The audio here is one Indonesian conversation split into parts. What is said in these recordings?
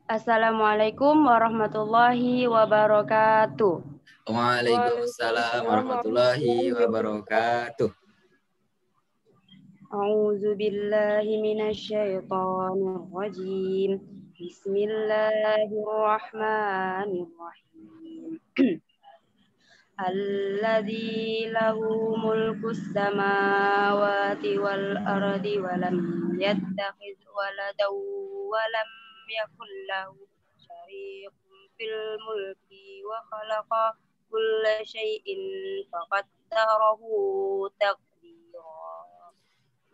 Assalamualaikum warahmatullahi wabarakatuh. Waalaikumsalam warahmatullahi wabarakatuh. A'udzu billahi minasyaitonir rajim. Bismillahirrahmanirrahim. Alladzi lahu mulkus samawati wal ardi wa lam yattakhidh waladan wa lam yakul lahu syarikun fil mulki wa khalaqa kulla syai'in faqaddarahu taqdira.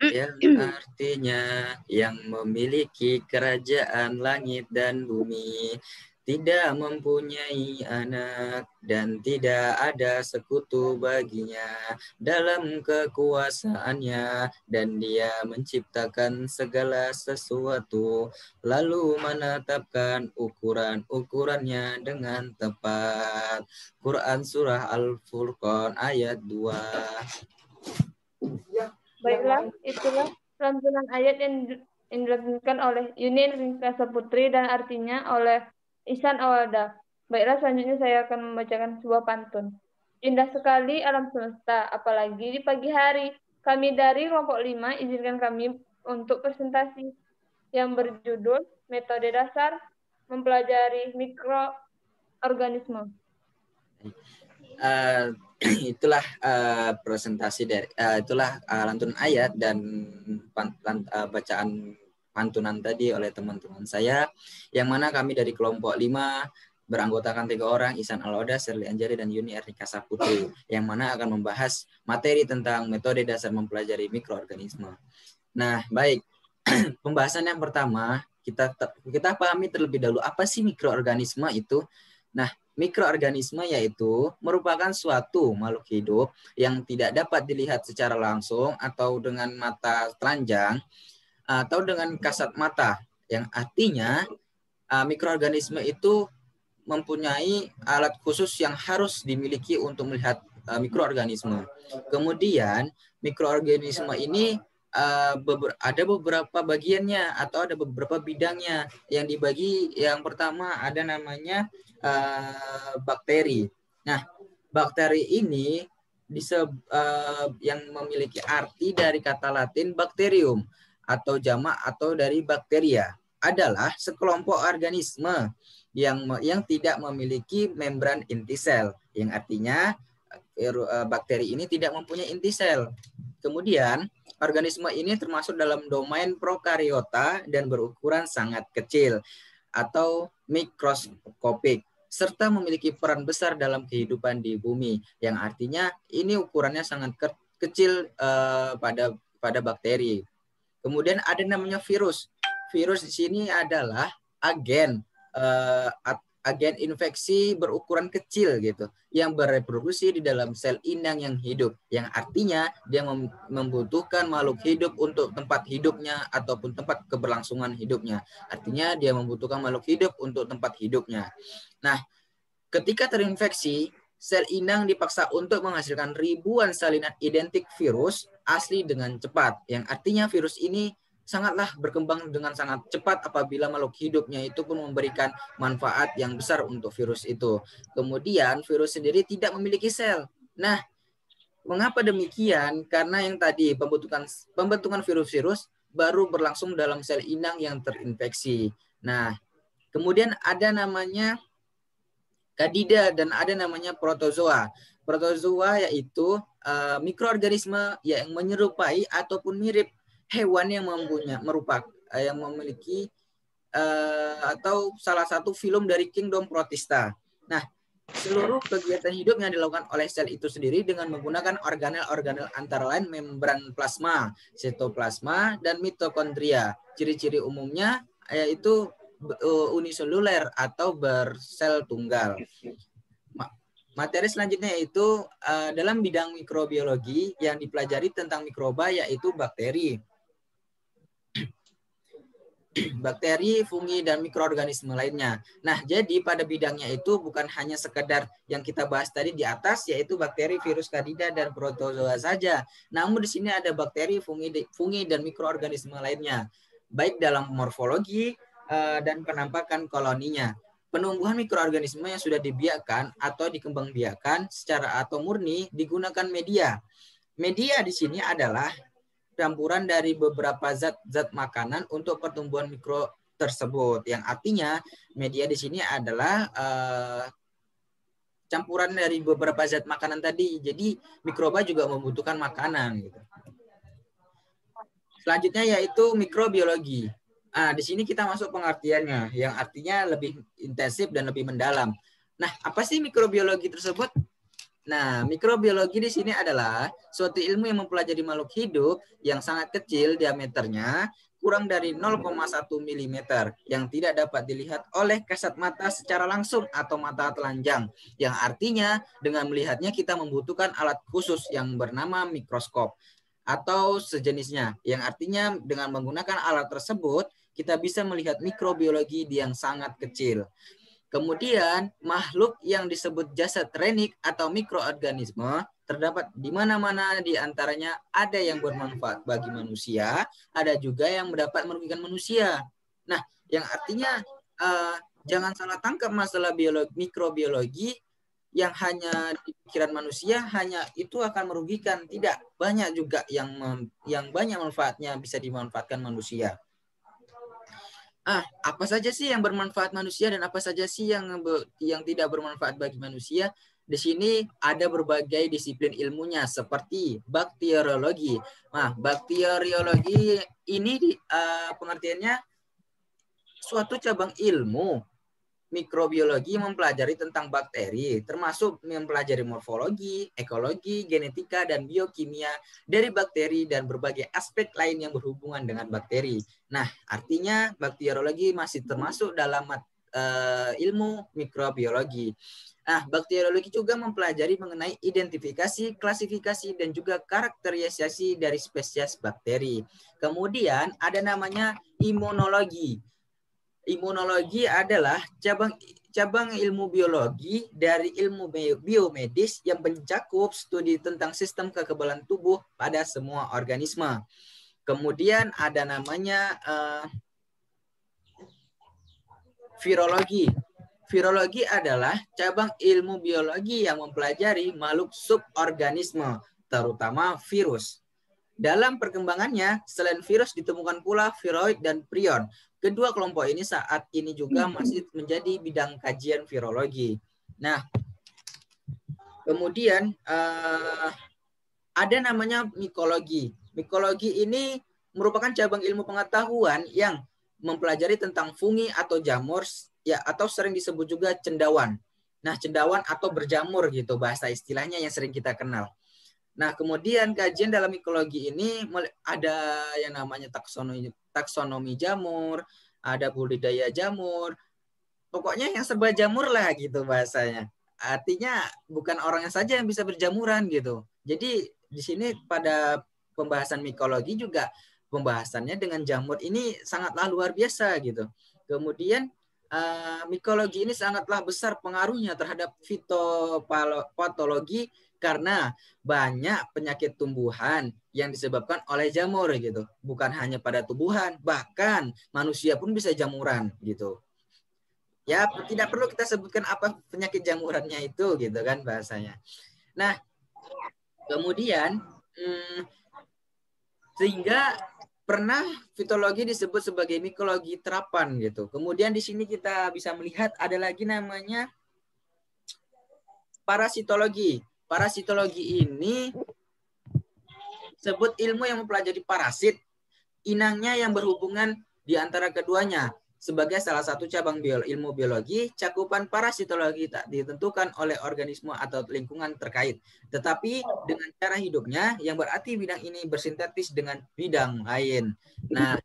Yang artinya yang memiliki kerajaan langit dan bumi, tidak mempunyai anak dan tidak ada sekutu baginya dalam kekuasaannya, dan dia menciptakan segala sesuatu lalu menetapkan ukuran-ukurannya dengan tepat. Quran Surah Al-Furqan ayat 2. Baiklah, itulah lantunan ayat yang dilantunkan oleh Yuni Ringkasa Putri dan artinya oleh Ihsan Awalda. Baiklah, selanjutnya saya akan membacakan sebuah pantun. Indah sekali alam semesta, apalagi di pagi hari. Kami dari kelompok 5 izinkan kami untuk presentasi yang berjudul Metode Dasar Mempelajari Mikroorganisme. Itulah presentasi dari lantunan ayat dan bacaan pantunan tadi oleh teman-teman saya, yang mana kami dari kelompok 5 beranggotakan 3 orang, Ihsan Al-Oda, Sherly Anjari, dan Yuni Ernika Saputri, yang mana akan membahas materi tentang metode dasar mempelajari mikroorganisme. Nah, baik. Pembahasan yang pertama, kita pahami terlebih dahulu apa sih mikroorganisme itu. Nah, mikroorganisme yaitu merupakan suatu makhluk hidup yang tidak dapat dilihat secara langsung atau dengan mata telanjang atau dengan kasat mata, yang artinya mikroorganisme itu mempunyai alat khusus yang harus dimiliki untuk melihat mikroorganisme. Kemudian mikroorganisme ini ada beberapa bagiannya atau ada beberapa bidangnya yang dibagi. Yang pertama ada namanya bakteri. Nah, bakteri ini yang memiliki arti dari kata Latin bacterium atau jamak atau dari bakteria, adalah sekelompok organisme yang tidak memiliki membran inti sel, yang artinya bakteri ini tidak mempunyai inti sel. Kemudian organisme ini termasuk dalam domain prokariota dan berukuran sangat kecil atau mikroskopik, serta memiliki peran besar dalam kehidupan di bumi, yang artinya ini ukurannya sangat kecil pada bakteri. Kemudian ada namanya virus. Virus di sini adalah agen infeksi berukuran kecil gitu, yang bereproduksi di dalam sel inang yang hidup, yang artinya dia membutuhkan makhluk hidup untuk tempat hidupnya ataupun tempat keberlangsungan hidupnya. Artinya dia membutuhkan makhluk hidup untuk tempat hidupnya. Nah, ketika terinfeksi, sel inang dipaksa untuk menghasilkan ribuan salinan identik virus asli dengan cepat, yang artinya virus ini sangatlah berkembang dengan sangat cepat apabila makhluk hidupnya itu pun memberikan manfaat yang besar untuk virus itu. Kemudian virus sendiri tidak memiliki sel. Nah, mengapa demikian? Karena yang tadi pembentukan virus-virus baru berlangsung dalam sel inang yang terinfeksi. Nah, kemudian ada namanya kadida dan ada namanya protozoa. Protozoa yaitu mikroorganisme yang menyerupai ataupun mirip hewan yang memiliki atau salah satu filum dari kingdom Protista. Nah, seluruh kegiatan hidup yang dilakukan oleh sel itu sendiri dengan menggunakan organel-organel antara lain membran plasma, sitoplasma, dan mitokondria. Ciri-ciri umumnya yaitu uniseluler atau bersel tunggal. Materi selanjutnya yaitu dalam bidang mikrobiologi yang dipelajari tentang mikroba yaitu bakteri. Bakteri, fungi, dan mikroorganisme lainnya. Nah, jadi pada bidangnya itu bukan hanya sekedar yang kita bahas tadi di atas, yaitu bakteri, virus, kadida, dan protozoa saja. Namun di sini ada bakteri, fungi, dan mikroorganisme lainnya. Baik dalam morfologi, dan penampakan koloninya. Penumbuhan mikroorganisme yang sudah dibiakkan atau dikembangbiakkan secara atau murni digunakan media. Media di sini adalah campuran dari beberapa zat-zat makanan untuk pertumbuhan mikro tersebut. Yang artinya media di sini adalah campuran dari beberapa zat makanan tadi. Jadi mikroba juga membutuhkan makanan gitu. Selanjutnya yaitu mikrobiologi. Di sini kita masuk pengertiannya yang artinya lebih intensif dan lebih mendalam. Nah, apa sih mikrobiologi tersebut? Nah, mikrobiologi di sini adalah suatu ilmu yang mempelajari makhluk hidup yang sangat kecil diameternya, kurang dari 0,1 mm yang tidak dapat dilihat oleh kasat mata secara langsung atau mata telanjang. Yang artinya dengan melihatnya kita membutuhkan alat khusus yang bernama mikroskop atau sejenisnya. Yang artinya dengan menggunakan alat tersebut kita bisa melihat mikrobiologi yang sangat kecil. Kemudian makhluk yang disebut jasad renik atau mikroorganisme terdapat di mana-mana, di antaranya ada yang bermanfaat bagi manusia, ada juga yang dapat merugikan manusia. Nah, yang artinya jangan salah tangkap masalah mikrobiologi yang hanya di pikiran manusia hanya itu akan merugikan. Tidak, banyak juga yang banyak manfaatnya bisa dimanfaatkan manusia. Apa saja sih yang bermanfaat manusia dan apa saja sih yang tidak bermanfaat bagi manusia? Di sini ada berbagai disiplin ilmunya seperti bakteriologi. Nah, bakteriologi ini pengertiannya suatu cabang ilmu mikrobiologi mempelajari tentang bakteri, termasuk mempelajari morfologi, ekologi, genetika, dan biokimia dari bakteri dan berbagai aspek lain yang berhubungan dengan bakteri. Nah, artinya bakteriologi masih termasuk dalam ilmu mikrobiologi. Nah, bakteriologi juga mempelajari mengenai identifikasi, klasifikasi, dan juga karakterisasi dari spesies bakteri. Kemudian ada namanya imunologi. Imunologi adalah cabang ilmu biologi dari ilmu biomedis yang mencakup studi tentang sistem kekebalan tubuh pada semua organisme. Kemudian ada namanya virologi. Virologi adalah cabang ilmu biologi yang mempelajari makhluk suborganisme, terutama virus. Dalam perkembangannya, selain virus ditemukan pula viroid dan prion. Kedua kelompok ini saat ini juga masih menjadi bidang kajian virologi. Nah, kemudian ada namanya mikologi. Mikologi ini merupakan cabang ilmu pengetahuan yang mempelajari tentang fungi atau jamur, ya, atau sering disebut juga cendawan. Nah, cendawan atau berjamur gitu bahasa istilahnya yang sering kita kenal. Nah, kemudian kajian dalam mikologi ini ada yang namanya taksonomi jamur, ada budidaya jamur. Pokoknya yang serba jamur lah gitu bahasanya. Artinya bukan orangnya saja yang bisa berjamuran gitu. Jadi di sini pada pembahasan mikologi juga pembahasannya dengan jamur ini sangatlah luar biasa gitu. Kemudian mikologi ini sangatlah besar pengaruhnya terhadap fitopatologi karena banyak penyakit tumbuhan yang disebabkan oleh jamur gitu. Bukan hanya pada tumbuhan, bahkan manusia pun bisa jamuran gitu. Ya, tidak perlu kita sebutkan apa penyakit jamurannya itu gitu kan bahasanya. Nah, kemudian sehingga pernah fitologi disebut sebagai mikologi terapan gitu. Kemudian di sini kita bisa melihat ada lagi namanya parasitologi. Parasitologi ini sebut ilmu yang mempelajari parasit, inangnya yang berhubungan di antara keduanya. Sebagai salah satu cabang ilmu biologi, cakupan parasitologi tak ditentukan oleh organisme atau lingkungan terkait. Tetapi dengan cara hidupnya, yang berarti bidang ini bersintetis dengan bidang lain. Nah,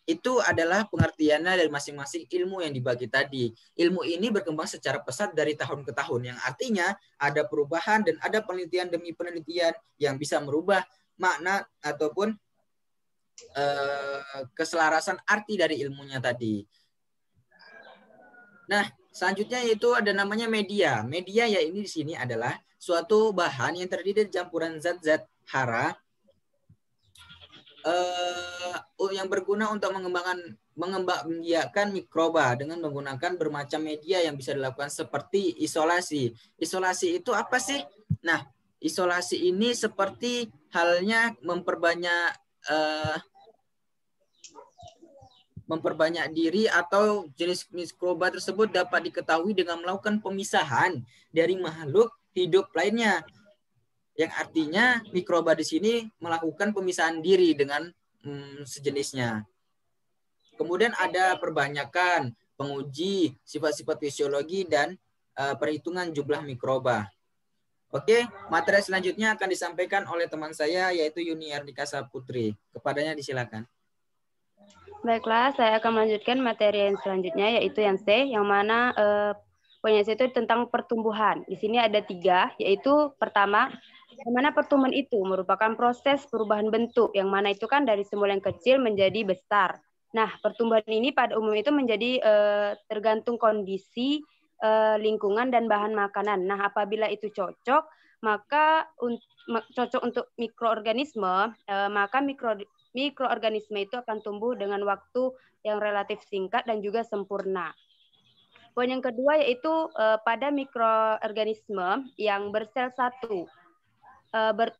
itu adalah pengertiannya dari masing-masing ilmu yang dibagi tadi. Ilmu ini berkembang secara pesat dari tahun ke tahun, yang artinya ada perubahan dan ada penelitian demi penelitian yang bisa merubah makna ataupun keselarasan arti dari ilmunya tadi. Nah, selanjutnya yaitu ada namanya media. Media ya ini di sini adalah suatu bahan yang terdiri dari campuran zat-zat hara yang berguna untuk mengembangbiakkan mikroba dengan menggunakan bermacam media yang bisa dilakukan seperti isolasi. Isolasi itu apa sih? Nah, isolasi ini seperti halnya memperbanyak diri atau jenis mikroba tersebut dapat diketahui dengan melakukan pemisahan dari makhluk hidup lainnya. Yang artinya mikroba di sini melakukan pemisahan diri dengan sejenisnya. Kemudian ada perbanyakan, penguji, sifat-sifat fisiologi, dan perhitungan jumlah mikroba. Oke, materi selanjutnya akan disampaikan oleh teman saya, yaitu Yuni Ernika Saputri. Kepadanya disilakan. Baiklah, saya akan melanjutkan materi yang selanjutnya, yaitu yang C, yang mana poinnya C itu tentang pertumbuhan. Di sini ada 3, yaitu pertama, yang mana pertumbuhan itu merupakan proses perubahan bentuk, yang mana itu kan dari semula yang kecil menjadi besar. Nah, pertumbuhan ini pada umumnya itu menjadi tergantung kondisi, lingkungan, dan bahan makanan. Nah, apabila itu cocok, maka cocok untuk mikroorganisme, maka mikroorganisme itu akan tumbuh dengan waktu yang relatif singkat dan juga sempurna. Poin yang kedua yaitu pada mikroorganisme yang bersel satu.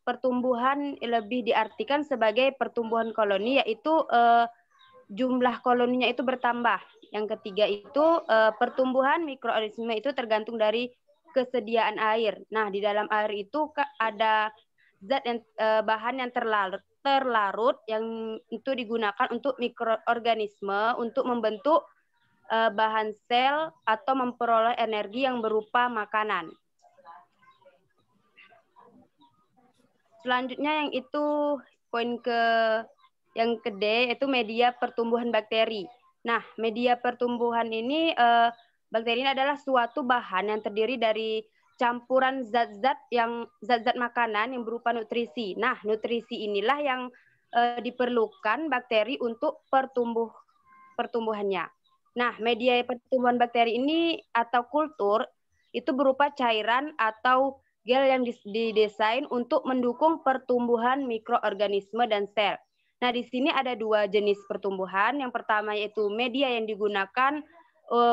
Pertumbuhan lebih diartikan sebagai pertumbuhan koloni, yaitu jumlah koloninya itu bertambah. Yang ketiga itu pertumbuhan mikroorganisme itu tergantung dari kesediaan air. Nah, di dalam air itu ada zat yang bahan yang terlarut yang itu digunakan untuk mikroorganisme untuk membentuk bahan sel atau memperoleh energi yang berupa makanan. Selanjutnya yang itu poin yang D itu media pertumbuhan bakteri. Nah, media pertumbuhan ini bakteri ini adalah suatu bahan yang terdiri dari campuran zat-zat makanan yang berupa nutrisi. Nah, nutrisi inilah yang diperlukan bakteri untuk pertumbuhannya. Nah, media pertumbuhan bakteri ini atau kultur itu berupa cairan atau gel yang didesain untuk mendukung pertumbuhan mikroorganisme dan sel. Nah, di sini ada 2 jenis pertumbuhan. Yang pertama yaitu media yang digunakan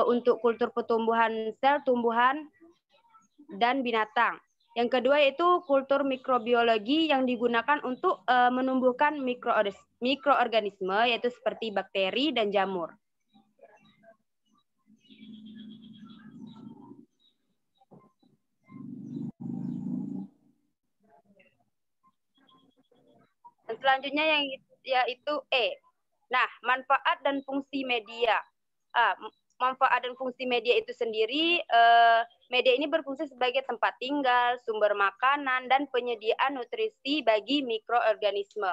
untuk kultur pertumbuhan sel, tumbuhan, dan binatang. Yang kedua yaitu kultur mikrobiologi yang digunakan untuk menumbuhkan mikroorganisme, yaitu seperti bakteri dan jamur. Dan selanjutnya yaitu E. Nah, manfaat dan fungsi media. Manfaat dan fungsi media itu sendiri, media ini berfungsi sebagai tempat tinggal, sumber makanan, dan penyediaan nutrisi bagi mikroorganisme,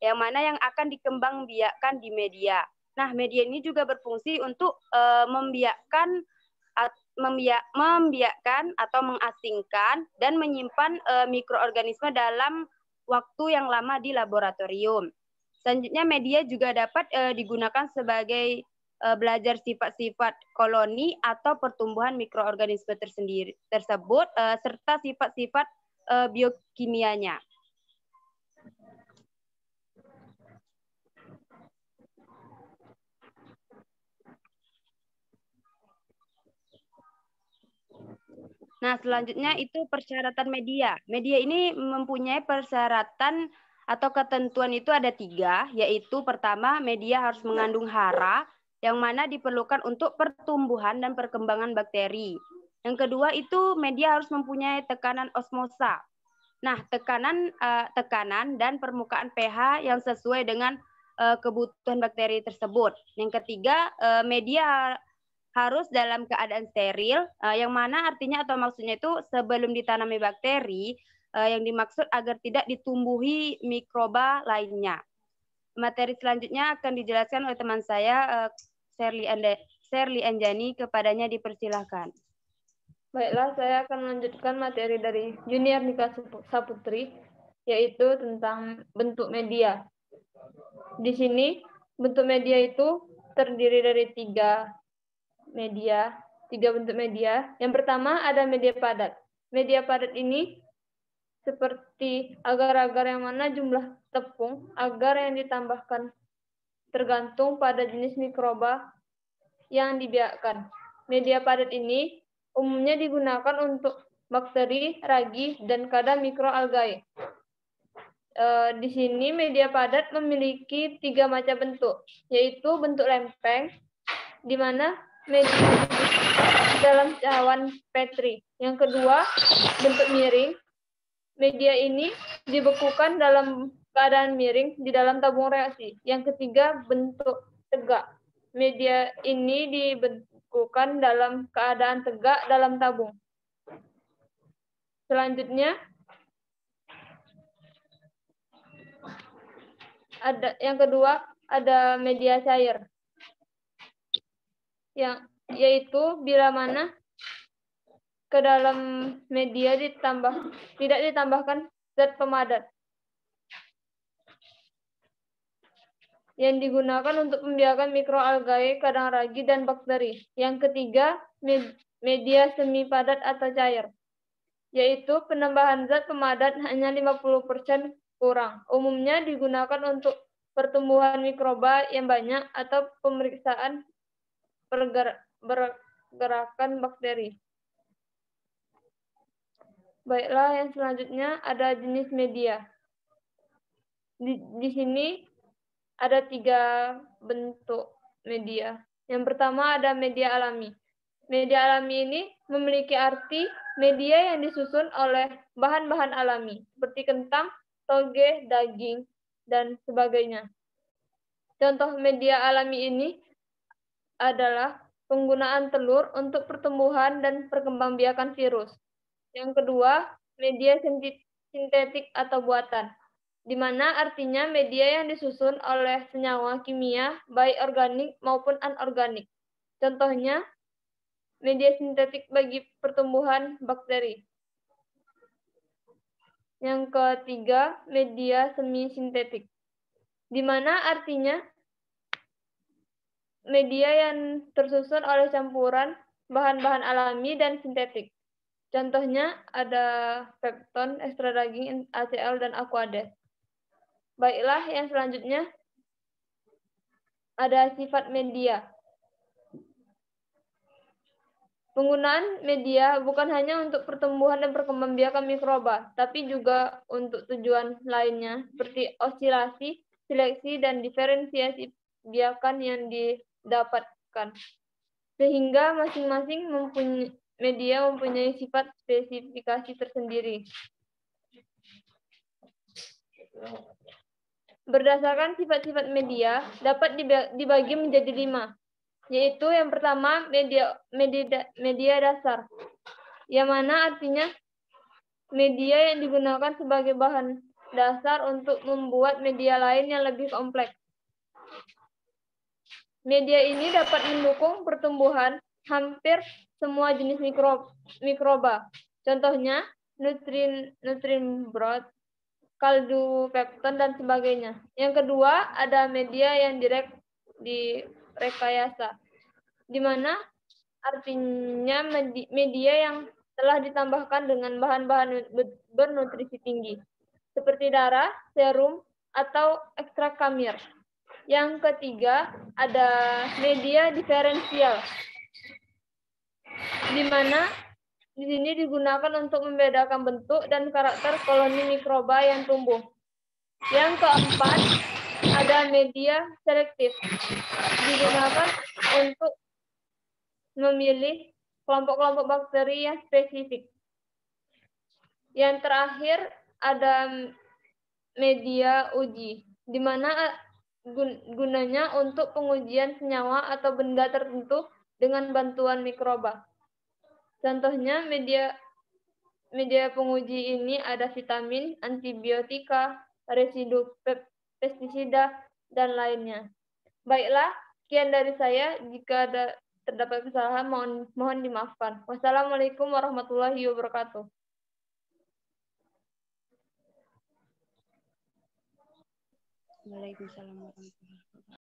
yang mana yang akan dikembangbiakkan di media. Nah, media ini juga berfungsi untuk membiakkan atau mengasingkan dan menyimpan mikroorganisme dalam waktu yang lama di laboratorium. Selanjutnya media juga dapat digunakan sebagai belajar sifat-sifat koloni atau pertumbuhan mikroorganisme tersebut serta sifat-sifat biokimianya. Nah, selanjutnya itu persyaratan media. Media ini mempunyai persyaratan atau ketentuan itu ada 3, yaitu pertama, media harus mengandung hara, yang mana diperlukan untuk pertumbuhan dan perkembangan bakteri. Yang kedua itu media harus mempunyai tekanan osmosa. Nah, tekanan dan permukaan pH yang sesuai dengan kebutuhan bakteri tersebut. Yang ketiga, media harus dalam keadaan steril, yang mana artinya atau maksudnya itu sebelum ditanami bakteri, yang dimaksud agar tidak ditumbuhi mikroba lainnya. Materi selanjutnya akan dijelaskan oleh teman saya, Sherly Anjani, kepadanya dipersilahkan. Baiklah, saya akan melanjutkan materi dari Yuni Ernika Saputri, yaitu tentang bentuk media. Di sini, bentuk media itu terdiri dari 3 bentuk media. Yang pertama ada media padat. Media padat ini seperti agar-agar yang mana jumlah tepung agar yang ditambahkan tergantung pada jenis mikroba yang dibiakkan. Media padat ini umumnya digunakan untuk bakteri, ragi, dan kadang mikroalgae. Di sini media padat memiliki 3 macam bentuk, yaitu bentuk lempeng, di mana media dibutuhkan dalam cawan Petri. Yang kedua, bentuk miring. Media ini dibekukan dalam keadaan miring di dalam tabung reaksi. Yang ketiga, bentuk tegak. Media ini dibekukan dalam keadaan tegak dalam tabung. Selanjutnya, yang kedua ada media cair, yaitu bila mana ke dalam media tidak ditambahkan zat pemadat yang digunakan untuk membiarkan mikroalgae, kadang ragi, dan bakteri. Yang ketiga, media semi padat atau cair, yaitu penambahan zat pemadat hanya 50% kurang. Umumnya digunakan untuk pertumbuhan mikroba yang banyak atau pemeriksaan pergerakan bakteri. Baiklah, yang selanjutnya ada jenis media. Di sini ada 3 bentuk media. Yang pertama ada media alami. Media alami ini memiliki arti media yang disusun oleh bahan-bahan alami, seperti kentang, toge, daging, dan sebagainya. Contoh media alami ini adalah penggunaan telur untuk pertumbuhan dan perkembangbiakan virus. Yang kedua, media sintetik atau buatan, di mana artinya media yang disusun oleh senyawa kimia, baik organik maupun anorganik. Contohnya, media sintetik bagi pertumbuhan bakteri. Yang ketiga, media semi-sintetik, di mana artinya media yang tersusun oleh campuran bahan-bahan alami dan sintetik. Contohnya ada pepton, ekstra daging, ACL, dan aquades. Baiklah, yang selanjutnya ada sifat media. Penggunaan media bukan hanya untuk pertumbuhan dan perkembangbiakan mikroba, tapi juga untuk tujuan lainnya seperti osilasi, seleksi, dan diferensiasi biakan yang didapatkan. Sehingga masing-masing media mempunyai sifat spesifikasi tersendiri. Berdasarkan sifat-sifat media dapat dibagi menjadi 5. Yaitu yang pertama media dasar, yang mana artinya media yang digunakan sebagai bahan dasar untuk membuat media lain yang lebih kompleks. Media ini dapat mendukung pertumbuhan hampir semua jenis mikroba. Contohnya nutrin broth, kaldu pepton, dan sebagainya. Yang kedua ada media yang direct direkayasa, di mana artinya media yang telah ditambahkan dengan bahan-bahan bernutrisi tinggi, seperti darah, serum, atau ekstrak kamir. Yang ketiga ada media diferensial, di mana di sini digunakan untuk membedakan bentuk dan karakter koloni mikroba yang tumbuh. Yang keempat ada media selektif, digunakan untuk memilih kelompok-kelompok bakteri yang spesifik. Yang terakhir ada media uji, di mana gunanya untuk pengujian senyawa atau benda tertentu dengan bantuan mikroba. Contohnya media penguji ini ada vitamin, antibiotika, residu pestisida, dan lainnya. Baiklah, sekian dari saya. Jika terdapat kesalahan, mohon dimaafkan. Wassalamualaikum warahmatullahi wabarakatuh. Waalaikumsalam warahmatullahi wabarakatuh.